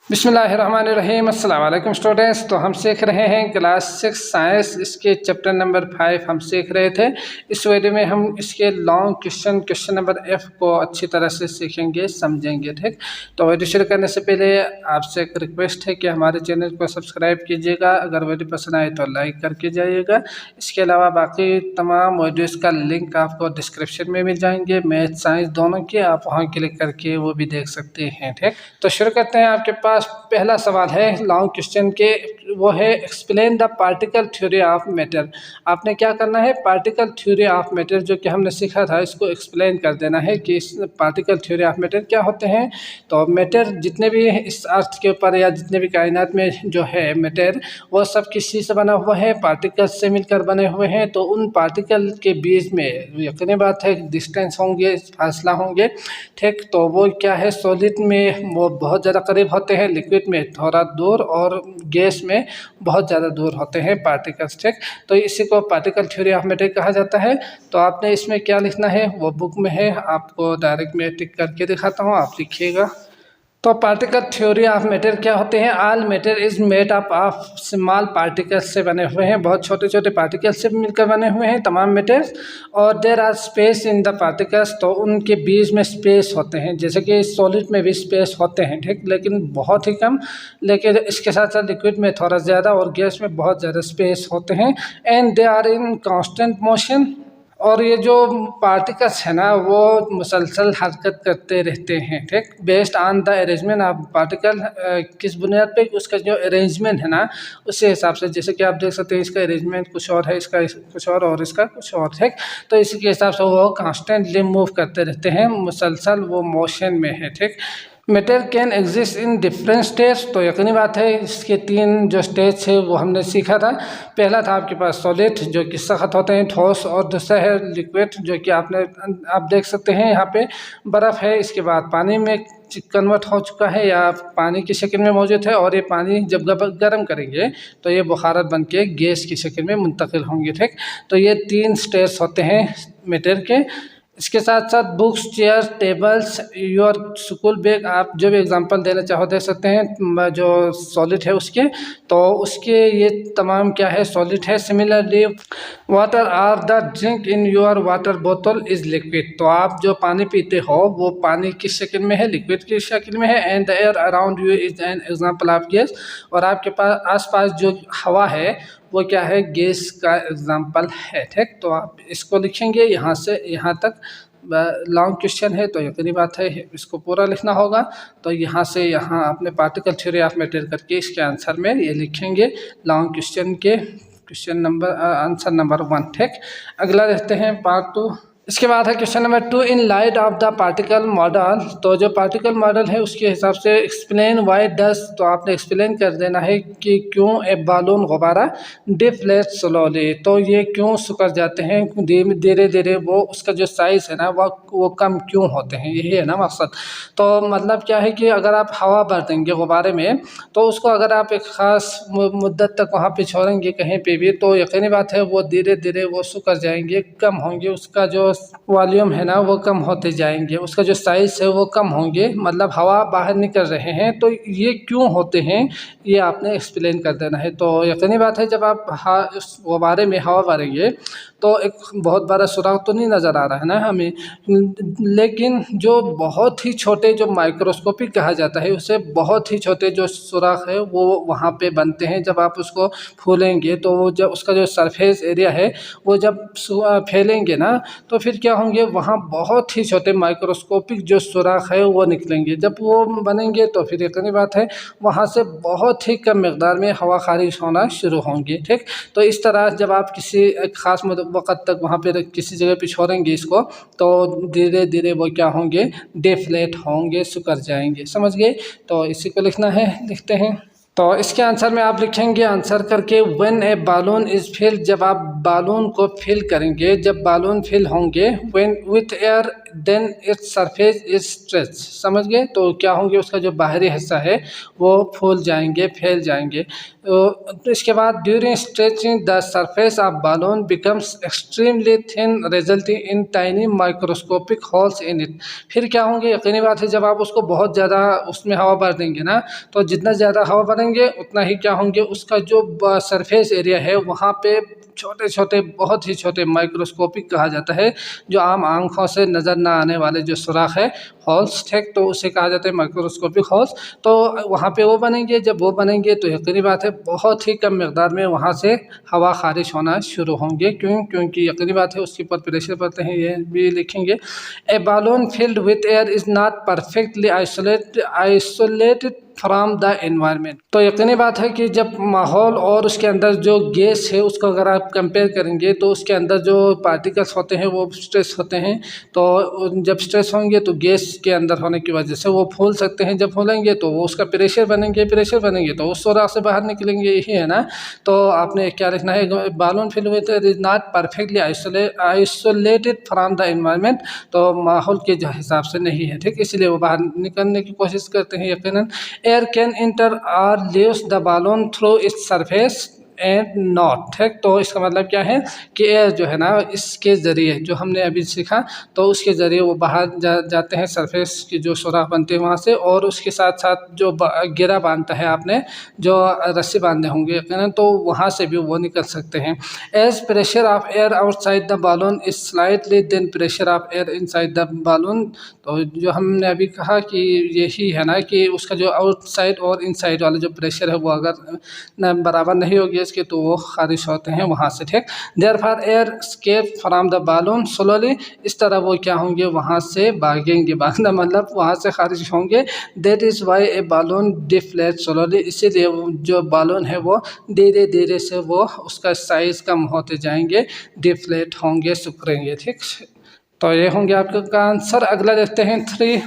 बिस्मिल्लाहिर्रहमानिर्रहीम। अस्सलाम वालेकुम स्टूडेंट्स। तो हम सीख रहे हैं क्लास 6 साइंस, इसके चैप्टर नंबर 5 हम सीख रहे थे। इस वीडियो में हम इसके लॉन्ग क्वेश्चन नंबर F को अच्छी तरह से सीखेंगे, समझेंगे। ठीक, तो वीडियो शुरू करने से पहले आपसे एक रिक्वेस्ट है कि हमारे चैनल को सब्सक्राइब कीजिएगा। अगर वीडियो पसंद आए तो लाइक करके जाइएगा। इसके अलावा बाकी तमाम वीडियोस का लिंक आपको डिस्क्रिप्शन में मिल जाएंगे, मैथ साइंस दोनों के, आप वहाँ क्लिक करके वो भी देख सकते हैं। ठीक, तो शुरू करते हैं। आपके पास पहला सवाल है लॉन्ग क्वेश्चन के, वो है explain the particle theory of matter. आपने क्या करना है, पार्टिकल थ्योरी ऑफ मैटर जो कि हमने सीखा था इसको एक्सप्लेन कर देना है कि इस पार्टिकल थ्योरी ऑफ मैटर क्या होते हैं। तो मैटर जितने भी इस अर्थ के ऊपर या जितने भी कायनात में जो है मैटर, वो सब किसी से बना हुआ है, पार्टिकल से मिलकर बने हुए हैं। तो उन पार्टिकल के बीच में यकीनी बात है डिस्टेंस होंगे, फासला होंगे। ठीक, तो वो क्या है, सॉलिड में वो बहुत ज़्यादा करीब होते हैं, लिक्विड में थोड़ा दूर, और गैस में बहुत ज़्यादा दूर होते हैं पार्टिकल्स। ठीक, तो इसी को पार्टिकल थ्योरी ऑफ मैटर कहा जाता है। तो आपने इसमें क्या लिखना है, वो बुक में है, आपको डायरेक्ट मैं टिक करके दिखाता हूँ, आप लिखिएगा। तो पार्टिकल थ्योरी ऑफ मैटर क्या होते हैं, all matter is made up of small particles से बने हुए हैं, बहुत छोटे छोटे पार्टिकल्स से मिलकर बने हुए हैं तमाम मैटर्स। और there are space in the particles, तो उनके बीच में स्पेस होते हैं, जैसे कि सॉलिड में भी स्पेस होते हैं। ठीक, लेकिन बहुत ही कम, लेकिन इसके साथ साथ लिक्विड में थोड़ा ज़्यादा और गैस में बहुत ज़्यादा स्पेस होते हैं। And they are in constant motion, और ये जो पार्टिकल्स है ना वो मुसलसल हरकत करते रहते हैं। ठीक, based on the arrangement of particle, किस बुनियाद पे, उसका जो अरेंजमेंट है ना उसी हिसाब से, जैसे कि आप देख सकते हैं इसका अरेंजमेंट कुछ और है, इसका कुछ और इसका कुछ और। ठीक, तो इसी के हिसाब से वो कॉन्स्टेंटली मूव करते रहते हैं, मुसलसल वो मोशन में है। ठीक, matter can exist in different stage, तो यकीनी बात है इसके तीन जो स्टेज है वो हमने सीखा था। पहला था आपके पास सॉलिड जो कि सख्त होते हैं, ठोस, और दूसरा है लिक्विड जो कि आप देख सकते हैं यहाँ पे बर्फ़ है। इसके बाद पानी में कन्वर्ट हो चुका है या पानी की शक्ल में मौजूद है, और ये पानी जब गर्म करेंगे तो ये बुखारत बन के गैस की शक्ल में मुंतकिल होंगे। ठीक, तो ये तीन स्टेज होते हैं मैटर के। इसके साथ साथ books, chair, tables, your school bag, आप जो भी एग्जांपल देना चाहो दे सकते हैं जो सॉलिड है उसके। तो उसके ये तमाम क्या है, सॉलिड है। Similarly water or the drink in your water बोतल इज लिक्विड, तो आप जो पानी पीते हो वो पानी किस शक्ल में है, लिक्विड की शक्ल में है। And the air around you is an example of gas, और आपके पास आसपास जो हवा है वो क्या है, गैस का एग्जाम्पल है। ठीक, तो आप इसको लिखेंगे यहाँ से यहाँ तक। लॉन्ग क्वेश्चन है तो यकीनी बात है इसको पूरा लिखना होगा। तो यहाँ से यहाँ अपने पार्टिकल थ्योरी ऑफ मैटर करके इसके आंसर में ये लिखेंगे लॉन्ग क्वेश्चन के क्वेश्चन नंबर आंसर नंबर 1। ठीक, अगला देखते हैं पार्ट 2। इसके बाद है question number 2, in light of the particle model, तो जो पार्टिकल मॉडल है उसके हिसाब से एक्सप्लेन वाई डस, तो आपने एक्सप्लेन कर देना है कि क्यों ए बालून गुब्बारा डिफ्लेट स्लोली, तो ये क्यों सुकर जाते हैं धीरे धीरे, वो उसका जो साइज़ है ना वो कम क्यों होते हैं, यही है ना मकसद। तो मतलब क्या है कि अगर आप हवा भर देंगे गुब्बारे में, तो उसको अगर आप एक ख़ास मुद्दत तक वहाँ पे छोड़ेंगे कहीं पे भी, तो यकीनी बात है वो धीरे धीरे वो सुकर जाएंगे, कम होंगे, उसका जो वॉल्यूम है ना वो कम होते जाएंगे, उसका जो साइज़ है वो कम होंगे, मतलब हवा बाहर निकल रहे हैं। तो ये क्यों होते हैं ये आपने एक्सप्लेन कर देना है। तो यकीनी बात है जब आप उस गुब्बारे में हवा भरेंगे तो एक बहुत बड़ा सुराख तो नहीं नज़र आ रहा है ना हमें, लेकिन जो बहुत ही छोटे, जो माइक्रोस्कोपिक कहा जाता है, उसे बहुत ही छोटे जो सुराख है वो वहाँ पे बनते हैं। जब आप उसको फूलेंगे तो वो जब उसका जो सरफेस एरिया है वो जब फैलेंगे ना, तो फिर क्या होंगे, वहाँ बहुत ही छोटे माइक्रोस्कोपिक जो सुराख है वो निकलेंगे। जब वो बनेंगे तो फिर यकीनी बात है वहाँ से बहुत ही कम मकदार में हवा खारिज होना शुरू होंगी। ठीक, तो इस तरह जब आप किसी एक ख़ास वक़्त तक वहाँ पे किसी जगह पे छोड़ेंगे इसको, तो धीरे धीरे वो क्या होंगे, डिफ्लेट होंगे, सुकर जाएंगे। समझ गए? तो इसी को लिखना है, लिखते हैं। तो इसके आंसर में आप लिखेंगे आंसर करके, when a balloon is fill, जब आप बालून को फिल करेंगे, जब बालून फिल होंगे, when with air then its surface is stretch. समझ गए? तो क्या होंगे, उसका जो बाहरी हिस्सा है वो फूल जाएंगे, फैल जाएंगे। तो इसके बाद during stretching the surface of balloon becomes extremely thin resulting in tiny microscopic holes in it। फिर क्या होंगे, यकीनी बात है, जब आप उसको बहुत ज़्यादा उसमें हवा भर देंगे ना, तो जितना ज़्यादा हवा भरेंगे उतना ही क्या होंगे, उसका जो सरफेस एरिया है वहाँ पे छोटे छोटे, बहुत ही छोटे, माइक्रोस्कोपिक कहा जाता है, जो आम आंखों से नज़र ना आने वाले जो सुराख है, हॉल्स, ठीक, तो उसे कहा जाता है माइक्रोस्कोपिक हॉल्स। तो वहाँ पे वो बनेंगे, जब वो बनेंगे तो यकीनी बात है बहुत ही कम मिकदार में वहाँ से हवा खारिज होना शुरू होंगे। क्योंकि यकीनी बात है उसके ऊपर प्रेशर पड़ते हैं, ये भी लिखेंगे। ए balloon filled with air is not perfectly isolated from the environment. तो यकीनी बात है कि जब माहौल और उसके अंदर जो गैस है उसको अगर आप कंपेयर करेंगे तो उसके अंदर जो पार्टिकल्स होते हैं वो स्ट्रेस होते हैं। तो जब स्ट्रेस होंगे तो गैस के अंदर होने की वजह से वो फूल सकते हैं, जब फूलेंगे तो वो उसका प्रेशर बनेंगे तो उस सुराख से बाहर निकलेंगे, यही है ना। तो आपने क्या लिखना है, balloon filled with air is not perfectly isolated from the environment. तो माहौल के जो हिसाब से नहीं है, ठीक, इसलिए वो बाहर निकलने की कोशिश करते हैं यकीनन। Air can enter or leaves the balloon through its surface and not, ठीक। तो इसका मतलब क्या है कि एयर जो है ना, इसके ज़रिए जो हमने अभी सीखा, तो उसके ज़रिए वो बाहर जाते हैं, सरफेस की जो सुराख बनते हैं वहाँ से, और उसके साथ साथ जो घेरा बांधता है आपने, जो रस्सी बांधे होंगे यकीनन, तो वहाँ से भी वो निकल सकते हैं। As pressure of air outside the balloon is slightly then pressure of air inside the balloon। तो जो हमने अभी कहा कि यही है ना कि उसका जो आउटसाइड और इनसाइड वाला जो प्रेशर है वो अगर बराबर नहीं होगी इसके, तो वो खारिज होते हैं वहाँ से, ठीक। Therefore air escape from the balloon slowly, इस तरह वो क्या होंगे, वहाँ से भागेंगे, भागना मतलब वहाँ से खारिज होंगे। That is why A balloon deflate slowly, इसीलिए जो balloon है वो धीरे धीरे से वो उसका साइज़ कम होते जाएंगे, डिफ्लेट होंगे, सिकुड़ेंगे, ठीक। तो ये होंगे आपका आंसर। अगला देखते हैं 3।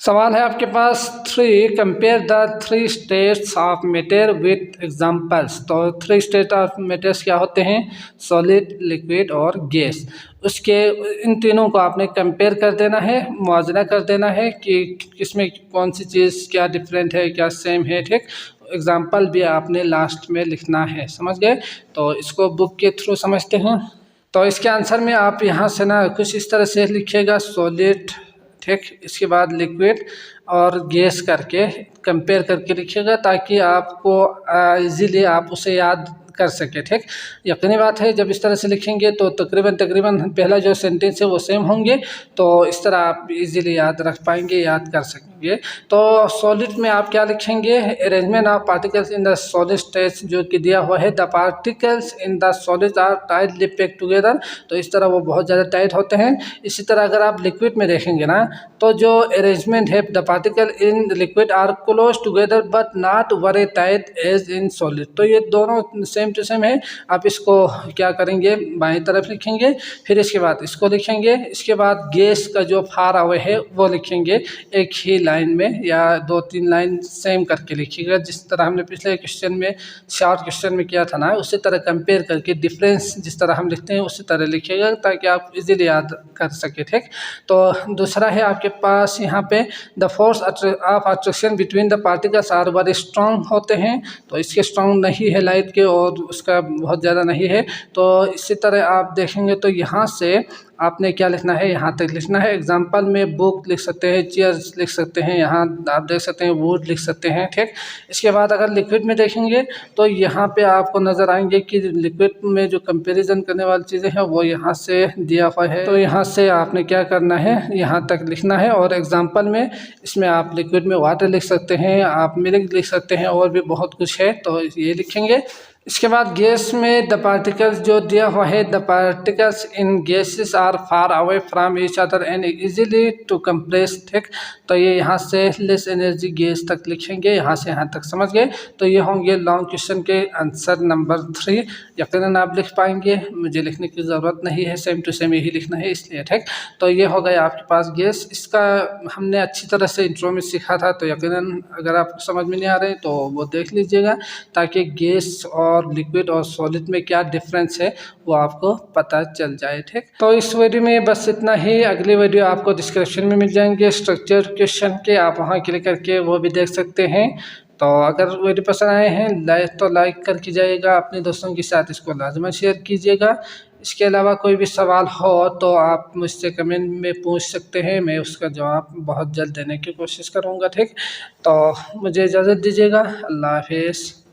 सवाल है आपके पास 3, compare the 3 states of matter with examples. तो 3 स्टेट ऑफ मैटर्स क्या होते हैं, सॉलिड, लिक्विड और गैस। उसके इन तीनों को आपने कंपेयर कर देना है, मुआवजा कर देना है कि किसमें कौन सी चीज़ क्या डिफरेंट है, क्या सेम है, ठीक। एग्जाम्पल भी आपने लास्ट में लिखना है, समझ गए। तो इसको बुक के थ्रू समझते हैं। तो इसके आंसर में आप यहाँ से ना कुछ इस तरह से लिखिएगा, सॉलिड, ठीक, इसके बाद लिक्विड और गैस करके कंपेयर करके लिखिएगा, ताकि आपको इजीली आप उसे याद कर सके, ठीक। यकीनी बात है जब इस तरह से लिखेंगे तो तकरीबन पहला जो सेंटेंस है वो सेम होंगे, तो इस तरह आप इजीली याद रख पाएंगे, याद कर सकेंगे। तो सॉलिड में आप क्या लिखेंगे, arrangement of particles in the solid state, जो कि दिया हुआ है, the particles in the solid are tightly packed together. तो इस तरह वो बहुत ज़्यादा टाइट होते हैं। इसी तरह अगर आप लिक्विड में देखेंगे ना, तो जो अरेंजमेंट है, the particle in liquid are close together but not very tight as in solid. तो ये दोनों सेम टू सेम है। आप इसको क्या करेंगे, बाएं तरफ लिखेंगे, फिर इसके बाद इसको लिखेंगे, इसके बाद गैस का जो फार अवे है वो लिखेंगे एक ही लाइन में, या 2-3 लाइन सेम करके लिखिएगा, जिस तरह हमने पिछले क्वेश्चन में, शॉर्ट क्वेश्चन में किया था ना, उसी तरह कंपेयर करके डिफरेंस जिस तरह हम लिखते हैं उसी तरह लिखिएगा, ताकि आप इजीली याद कर सके, ठीक। तो दूसरा है आपके पास यहाँ पे, the force of attraction between the particles are very strong होते हैं। तो इसके स्ट्रॉन्ग नहीं है लाइट के, और उसका बहुत ज़्यादा नहीं है। तो इसी तरह आप देखेंगे तो यहाँ से आपने क्या लिखना है, यहाँ तक लिखना है। एग्जाम्पल में बुक लिख सकते हैं, चेयर्स लिख सकते हैं, यहाँ आप देख सकते हैं वुड लिख सकते हैं, ठीक। इसके बाद अगर लिक्विड में देखेंगे तो यहाँ पे आपको नज़र आएंगे कि लिक्विड में जो कंपैरिजन करने वाली चीज़ें हैं वो यहाँ से दिया हुआ है। तो यहाँ से आपने क्या करना है, यहाँ तक लिखना है। और एग्जाम्पल में इसमें आप लिक्विड में वाटर लिख सकते हैं, आप मिल्क लिख सकते हैं, और भी बहुत कुछ है, तो ये लिखेंगे। इसके बाद गैस में द पार्टिकल्स जो दिया हुआ है, the particles in gases are far away from each other and easily to compress, ठीक। तो ये यहाँ से लेस एनर्जी गैस तक लिखेंगे, यहाँ से यहाँ तक, समझ गए। तो ये होंगे लॉन्ग क्वेश्चन के आंसर नंबर 3। यकीनन आप लिख पाएंगे, मुझे लिखने की ज़रूरत नहीं है, सेम टू सेम यही लिखना है, इसलिए, ठीक। तो ये हो गया आपके पास गैस। इसका हमने अच्छी तरह से इंट्रो में सीखा था, तो यकीनन अगर आपको समझ में नहीं आ रहे तो वो देख लीजिएगा, ताकि गैस और और लिक्विड और सॉलिड में क्या डिफरेंस है वो आपको पता चल जाए। ठीक, तो इस वीडियो में बस इतना ही। अगली वीडियो आपको डिस्क्रिप्शन में मिल जाएंगे स्ट्रक्चर क्वेश्चन के, आप वहाँ क्लिक करके वो भी देख सकते हैं। तो अगर वीडियो पसंद आए हैं तो लाइक करके जाइएगा, अपने दोस्तों के साथ इसको लाजमी शेयर कीजिएगा। इसके अलावा कोई भी सवाल हो तो आप मुझसे कमेंट में पूछ सकते हैं, मैं उसका जवाब बहुत जल्द देने की कोशिश करूँगा। ठीक, तो मुझे इजाज़त दीजिएगा। अल्लाह हाफिज़।